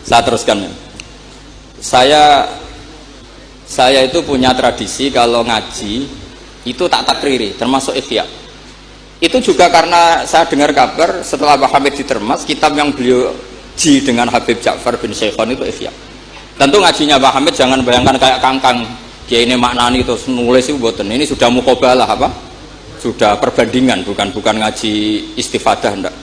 Saya teruskan. Saya itu punya tradisi kalau ngaji itu tak takriri, termasuk Ihya. Itu juga karena saya dengar kabar setelah Pak Hamid ditermas, kitab yang beliau ji dengan Habib Ja'far bin Syekhon itu Ihya. Tentu ngajinya Pak Hamid jangan bayangkan kayak kangkang, dia ini maknani terus nulis itu buatan. Ini sudah muqabalah apa? Sudah perbandingan, bukan ngaji istifadah enggak.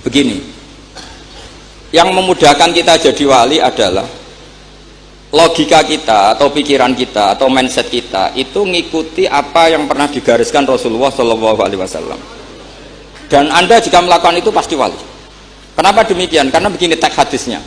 Begini, yang memudahkan kita jadi wali adalah logika kita atau pikiran kita atau mindset kita itu ngikuti apa yang pernah digariskan Rasulullah SAW. Dan Anda jika melakukan itu pasti wali. Kenapa demikian? Karena begini teks hadisnya.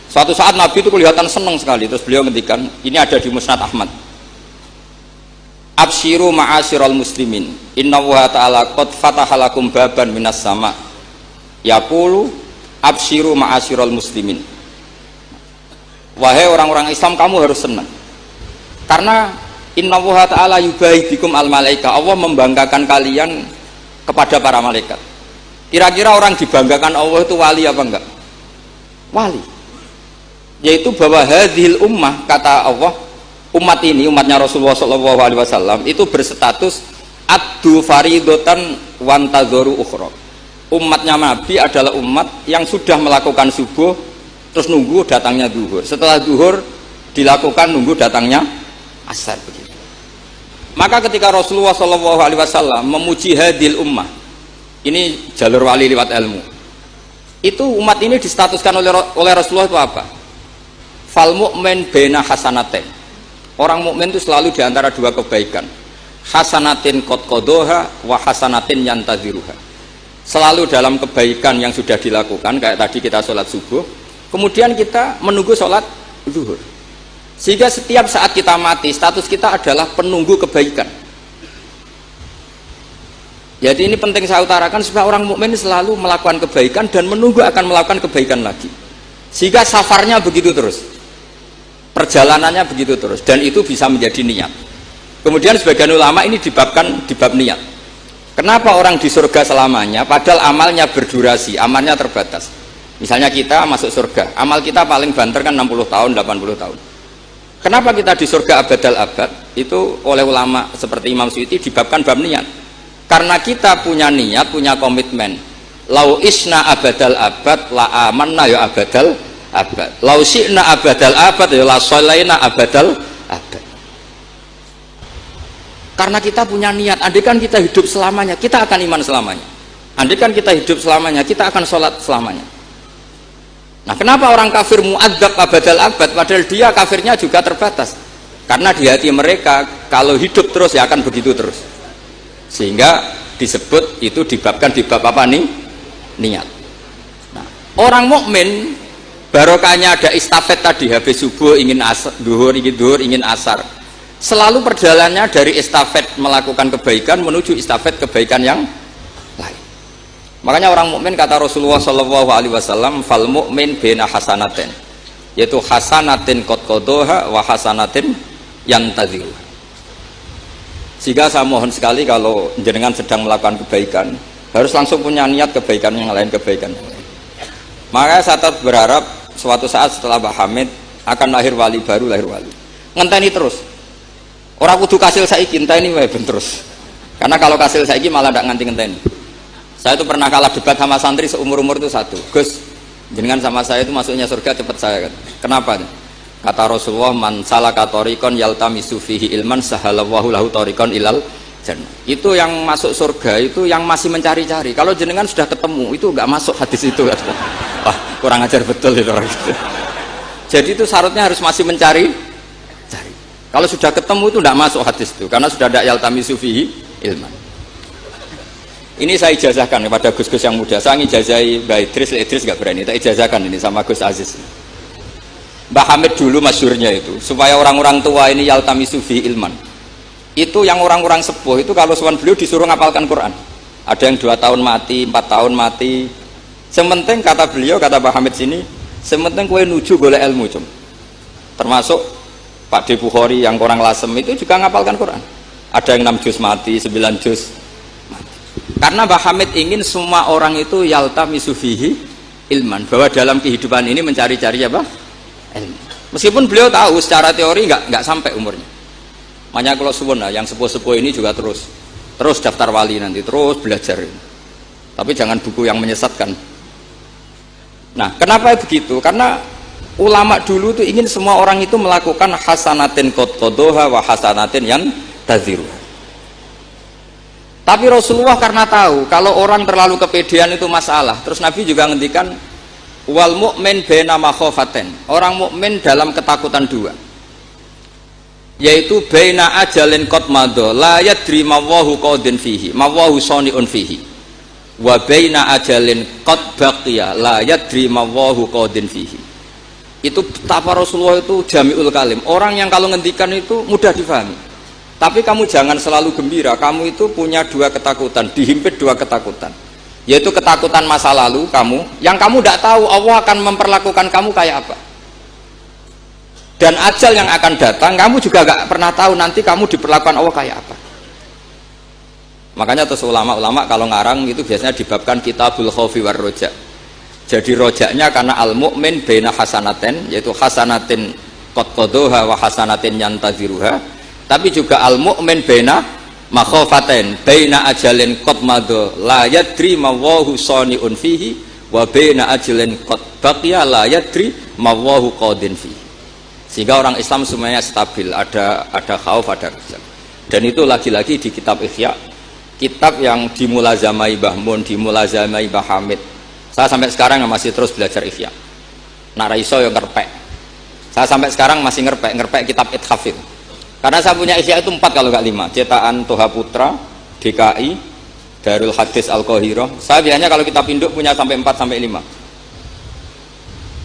Suatu saat Nabi itu kelihatan senang sekali, terus beliau ngendikan, ini ada di Musnad Ahmad. Absyiru ma'asyiral muslimin, innallaha ta'ala qad fataha lakum baban minas sama. Yaqulu absyiru ma'asyiral muslimin. Wahai orang-orang Islam, kamu harus senang. Karena innallaha ta'ala yubahi bikum al-malaika. Allah membanggakan kalian kepada para malaikat. Kira-kira orang dibanggakan Allah itu wali apa enggak? Wali. Yaitu bahwa hadhil ummah, kata Allah, umat ini, umatnya Rasulullah SAW itu berstatus addu faridotan wantadzoru ukhra. Umatnya Nabi adalah umat yang sudah melakukan subuh terus nunggu datangnya zuhur. Setelah zuhur dilakukan nunggu datangnya asar begitu. Maka ketika Rasulullah SAW memuji hadil ummah, ini jalur wali lewat ilmu, itu umat ini distatuskan oleh Rasulullah itu apa? Fal mu'min baina hasanatain. Orang mukmin itu selalu diantara dua kebaikan. Hasanatin qad qadaha wa hasanatin yantaziruha. Selalu dalam kebaikan yang sudah dilakukan, kayak tadi kita sholat subuh, kemudian kita menunggu sholat zuhur, sehingga setiap saat kita mati status kita adalah penunggu kebaikan. Jadi ini penting saya utarakan supaya orang mukmin selalu melakukan kebaikan dan menunggu akan melakukan kebaikan lagi, sehingga safarnya begitu terus, perjalanannya begitu terus, dan itu bisa menjadi niat. Kemudian sebagian ulama ini dibabkan di bab niat. Kenapa orang di surga selamanya padahal amalnya berdurasi, amalnya terbatas? Misalnya kita masuk surga, amal kita paling banter kan 60 tahun, 80 tahun. Kenapa kita di surga abadal abad? Itu oleh ulama seperti Imam Suyuti dibabkan bab niat. Karena kita punya niat, punya komitmen. Lau isna abadal abad, la amanna ya abadal abad. Lau syi'na abadal abad, ya la sholaina abadal abad. Karena kita punya niat, andaikan kita hidup selamanya, kita akan iman selamanya. Andaikan kita hidup selamanya, kita akan sholat selamanya. Nah, kenapa orang kafir mu'adzab abadal abad padahal dia kafirnya juga terbatas? Karena di hati mereka kalau hidup terus ya akan begitu terus. Sehingga disebut itu dibabkan di bab apa nih? Niat. Nah, orang mukmin barokahnya ada istafet tadi, habis subuh ingin asar, duhur ingin asar. Selalu perjalanannya dari istafet melakukan kebaikan menuju istafet kebaikan yang lain. Makanya orang mukmin kata Rasulullah SAW, fal mukmin bina hasanatin, yaitu hasanatin qad qadaha wa hasanatin yantaziru. Sehingga saya mohon sekali kalau jenengan sedang melakukan kebaikan harus langsung punya niat kebaikan yang lain, kebaikan yang lain. Makanya saya tetap berharap suatu saat setelah Mbah Hamid akan lahir wali baru, lahir wali. Ngenteni terus. Orang kudu kasil saiki ngenteni wae ben terus. Karena kalau kasil saiki malah ndak nganti ngenteni. Saya itu pernah kalah debat sama santri seumur-umur itu satu. Gus, jenengan sama saya itu masuknya surga cepat saya kan. Kenapa? Kata Rasulullah, man salaka thariqan yaltamisu fihi ilman sahalallahu lahu thariqan ilal jannah. Itu yang masuk surga itu yang masih mencari-cari. Kalau jenengan sudah ketemu itu enggak masuk hadis itu. Wah, kurang ajar betul itu orang itu. Jadi itu syaratnya harus masih mencari. Kalau sudah ketemu itu enggak masuk hadis itu karena sudah ada yaltamisu fihi ilman. Ini saya ijazahkan kepada Gus-Gus yang muda. Saya ngijazahi Mbak Idris gak berani. Tak ijazahkan ini sama Gus Aziz. Mbah Hamid dulu masyhurnya itu supaya orang-orang tua ini yaltamisu fi ilman. Itu yang orang-orang sepuh itu kalau sowan beliau disuruh ngapalkan Quran. Ada yang 2 tahun mati, 4 tahun mati. Sementing kata beliau, kata Mbah Hamid sini, sementing kowe nuju golek ilmu cum. Termasuk Pak De Bukhari yang orang Lasem itu juga ngapalkan Quran. Ada yang 6 juz mati, 9 juz. Karena Mbah Hamid ingin semua orang itu yaltamisu fihi ilman, bahwa dalam kehidupan ini mencari-cari apa? Ilmu. Meskipun beliau tahu secara teori nggak sampai umurnya. Makanya kalau suwun yang sepuh-sepuh ini juga terus daftar wali nanti, terus belajar. Tapi jangan buku yang menyesatkan. Nah, kenapa begitu? Karena ulama dulu itu ingin semua orang itu melakukan hasanatin qad qadoha wa hasanatin yang taziru. Tapi Rasulullah karena tahu kalau orang terlalu kepedean itu masalah. Terus Nabi juga ngendikan wal mu'min baina makhofaten. Orang mukmin dalam ketakutan dua. Yaitu baina ajalin qad madha la yadri mawahu qadin fihi, mawahu saniun fihi. Wa baina ajalin qad baqiya la yadri mawahu qadin fihi. Itu betapa Rasulullah itu jami'ul kalim. Orang yang kalau ngendikan itu mudah difahami. Tapi kamu jangan selalu gembira, kamu itu punya dua ketakutan, dihimpit dua ketakutan. Yaitu ketakutan masa lalu kamu, yang kamu tidak tahu Allah akan memperlakukan kamu kayak apa. Dan ajal yang akan datang, kamu juga gak pernah tahu nanti kamu diperlakukan Allah kayak apa. Makanya terus ulama-ulama kalau ngarang itu biasanya dibabkan kitabul khaufi war roja. Jadi rojaknya karena al-mu'min baina hasanaten, yaitu hasanatin qad qadoha wa hasanatin yantaziruha. Tapi juga al-mu'min baina makhofaten, baina ajalin qad madha la yadri mawahu saniun fihi wa baina ajalin qad baqiya la yadri mawahu qadin fihi. Sehingga orang Islam semuanya stabil, ada khauf, ada raja. Dan itu lagi-lagi di kitab Ihya, kitab yang dimulazamai Mbah Mun, dimulazamai Mbah Hamid. Saya sampai sekarang masih terus belajar Ihya. Nak ra iso yo ngerpek. Saya sampai sekarang masih ngerpek kitab Ithaf itu. Karena saya punya Ihya itu 4 kalau nggak 5, cetakan Toha Putra, DKI, Darul Hadis Al-Qahirah. Saya biasanya kalau kitab induk punya sampai 4 sampai 5.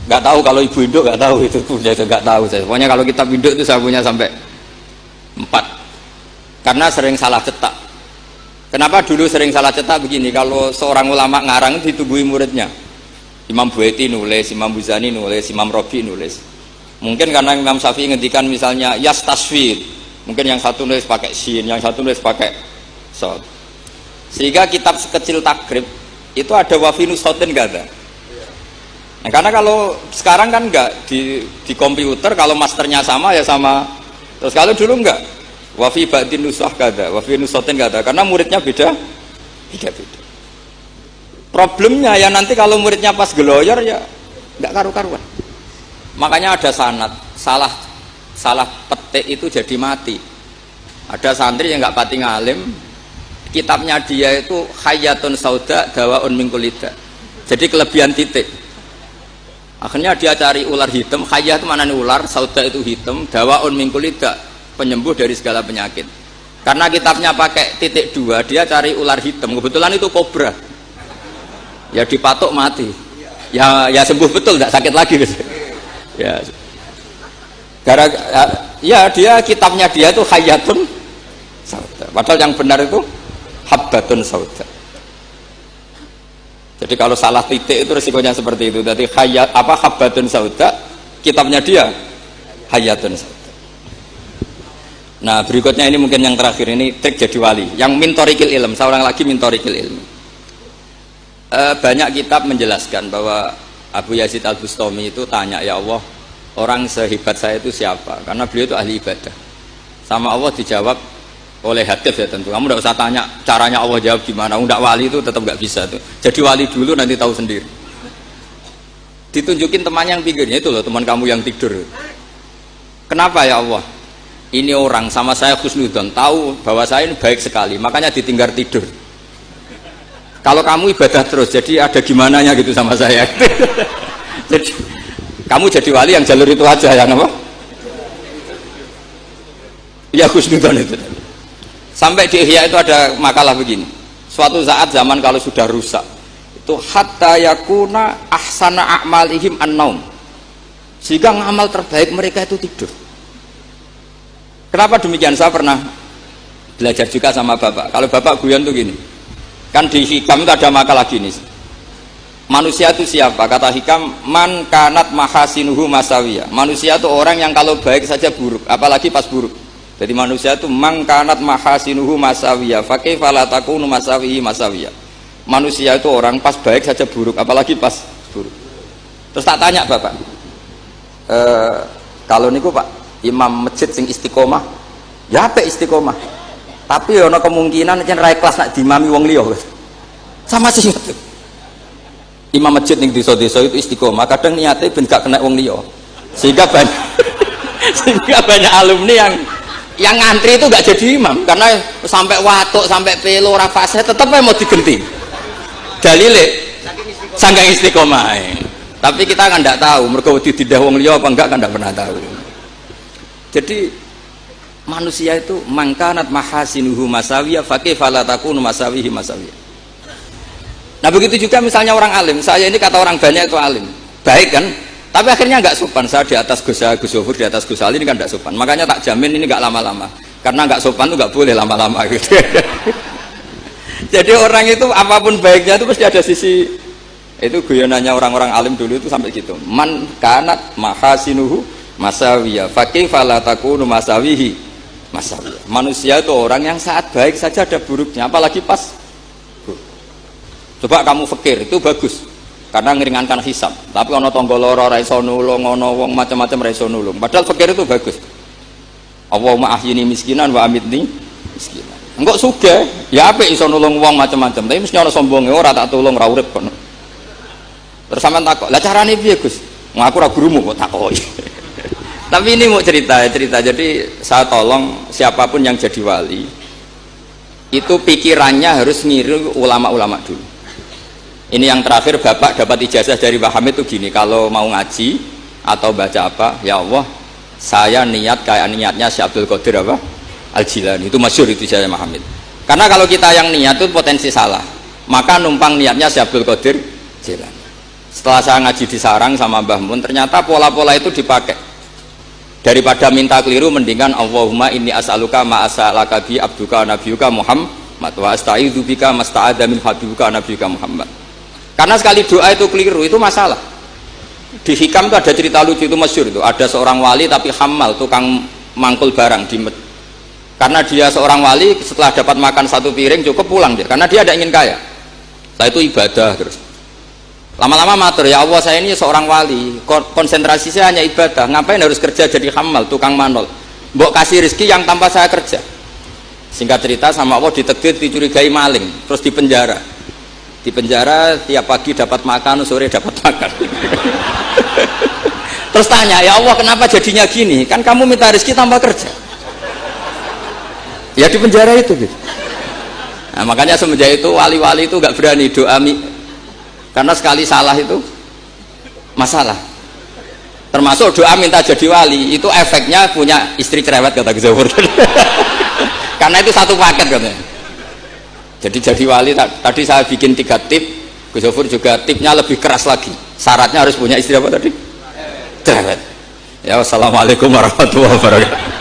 Nggak tahu kalau ibu induk nggak tahu itu punya, itu nggak tahu saya. Pokoknya kalau kitab induk itu saya punya sampai 4. Karena sering salah cetak. Kenapa dulu sering salah cetak begini? Kalau seorang ulama ngarang ditungguin muridnya. Imam Buaiti nulis, Imam Buzani nulis, Imam Robi nulis. Mungkin karena Imam Syafi'i ngendikan misalnya yas tasfir, mungkin yang satu nulis pakai sin, yang satu nulis pakai sod. Sehingga kitab sekecil takrib itu ada wafinus sotin nggak ada. Nah, karena kalau sekarang kan nggak di komputer, kalau masternya sama ya sama. Terus kalau dulu nggak, wafi ba'din nusah nggak ada, wafinus sotin nggak ada, karena muridnya beda. Problemnya ya nanti kalau muridnya pas geloyor ya nggak karu-karuan. Makanya ada sanad, salah petik itu jadi mati. Ada santri yang nggak pati ngalim, kitabnya dia itu Hayatun Sauda Dawaun min Kulida. Jadi kelebihan titik. Akhirnya dia cari ular hitam, Hayat itu mana nih ular, Sauda itu hitam, Dawaun min Kulida, penyembuh dari segala penyakit. Karena kitabnya pakai titik 2, dia cari ular hitam. Kebetulan itu kobra. Ya dipatok mati. Ya sembuh betul, tidak sakit lagi. Ya, ya dia kitabnya dia itu Hayatun Sauda. Padahal yang benar itu Habbatun Sauda. Jadi kalau salah titik itu resikonya seperti itu. Jadi Habbatun Sauda, kitabnya dia Hayatun Sauda. Nah berikutnya ini mungkin yang terakhir, ini trik jadi wali. Yang mintorikil ilm, seorang lagi mintorikil ilm. Banyak kitab menjelaskan bahwa Abu Yazid Al-Bustami itu tanya, ya Allah, orang sehebat saya itu siapa? Karena beliau itu ahli ibadah. Sama Allah dijawab oleh hadis ya tentu. Kamu tidak usah tanya caranya Allah jawab gimana. Tidak wali itu tetap nggak bisa tuh. Jadi wali dulu nanti tahu sendiri. Ditunjukin temannya yang pinggirnya itu loh, teman kamu yang tidur. Kenapa ya Allah? Ini orang sama saya khusnudzon, tahu bahwa saya ini baik sekali, makanya ditinggal tidur. Kalau kamu ibadah terus, jadi ada gimananya gitu sama saya. Jadi kamu jadi wali yang jalur itu aja, yang apa? Ya khusnudzon itu. Sampai di Ihya itu ada makalah begini. Suatu saat zaman kalau sudah rusak, itu hatta yakuna ahsana a'malihim an-naum. Sehingga amal terbaik mereka itu tidur. Kenapa demikian? Saya pernah belajar juga sama bapak. Kalau bapak guyon tuh gini. Kan di Hikam itu ada makalah gini. Manusia itu siapa? Kata Hikam, man kanat mahasinuhu masawiyah. Manusia itu orang yang kalau baik saja buruk, apalagi pas buruk. Jadi manusia itu man kanat mahasinuhu masawiyah, fa kaifa la takunu masawihi masawiyah. Manusia itu orang pas baik saja buruk, apalagi pas buruk. Terus tak tanya Bapak, kalau niku Pak imam masjid sing istiqomah, ya apa istiqomah? Tapi ono kemungkinan yen ra ikhlas nak dimami wong liya. Sama sih itu. Imam masjid ning desa-desa itu istiqomah, kadang niatnya ben gak kena wong liya. Sehingga banyak alumni yang ngantri itu gak jadi imam karena sampai watuk, sampai pelo, ora fase tetep mau digenti. Dalile saking istiqomah. Tapi kita kan ndak tahu mergo ditindah wong liya apa enggak kan ndak pernah tahu. Jadi manusia itu mangkanat mahasinuhu masawiyah fakaifa la takunu masawihi masawiyah. Nah begitu juga misalnya orang alim, saya ini kata orang banyak itu alim, baik kan? Tapi akhirnya nggak sopan. Saya di atas Gus Zofur, di atas Gus Ali ini kan nggak sopan. Makanya tak jamin ini nggak lama-lama, karena nggak sopan itu nggak boleh lama-lama gitu. Jadi orang itu apapun baiknya itu pasti ada sisi. Itu guyonannya orang-orang alim dulu itu sampai gitu. Man kanat mahasinuhu masawiyah fakaifa la takunu masawihi masawiyah. Manusia itu orang yang saat baik saja ada buruknya, apalagi pas buruk. Coba kamu fikir itu bagus karena ngeringankan hisab. Tapi ono tangga lara ra iso nulung, ono wong macam-macam ra iso nulung. Padahal fikir itu bagus. Allahumma ahyini miskinan wa amitni miskinan. Engko sugih, ya apik iso nulung wong macam-macam. Tapi mesti ono sombonge ora tak tulung ra urip kono. Terus sampean takok, "Lah carane piye, Gus?" Ngaku ra gurumu kok takoki. Tapi ini mau cerita. Jadi saya tolong siapapun yang jadi wali itu pikirannya harus ngiru ulama-ulama dulu. Ini yang terakhir Bapak dapat ijazah dari Pak Hamid itu gini, kalau mau ngaji atau baca apa, ya Allah saya niat kayak niatnya Syekh Abdul Qadir apa? Al-Jilani. Itu masyhur itu ijazah Pak Hamid. Karena kalau kita yang niat itu potensi salah, maka numpang niatnya Syekh Abdul Qadir Jilani. Setelah saya ngaji di Sarang sama Mbah Mun, ternyata pola-pola itu dipakai. Daripada minta keliru, mendingan Allahumma inni as'aluka ma as'alaka bi abduka nabiyuka Muhammad wa asta'idzu bika masta'adza min habibuka nabiyuka Muhammad. Karena sekali doa itu keliru, itu masalah. Di Hikam itu ada cerita lucu, itu masyhur itu. Ada seorang wali tapi hamal, tukang mangkul barang karena dia seorang wali, setelah dapat makan satu piring cukup pulang dia, karena dia tidak ingin kaya. Setelah itu ibadah terus. Lama-lama matur, ya Allah saya ini seorang wali, konsentrasi saya hanya ibadah, ngapain harus kerja jadi hamal, tukang manol, mbok kasih rezeki yang tanpa saya kerja. Singkat cerita sama Allah ditegur, dicurigai maling, terus dipenjara tiap pagi dapat makan, sore dapat makan. Terus tanya, ya Allah kenapa jadinya gini, kan kamu minta rezeki tanpa kerja. Ya di penjara itu gitu. Nah, makanya semenjak itu wali-wali itu gak berani doa karena sekali salah itu masalah. Termasuk doa minta jadi wali itu efeknya punya istri cerewet kata Gus Zofur. Karena itu satu paket katanya. Jadi wali tadi saya bikin 3 tip, Gus Zofur juga tipnya lebih keras lagi. Syaratnya harus punya istri apa tadi? Cerewet. Ya wassalamualaikum warahmatullahi wabarakatuh.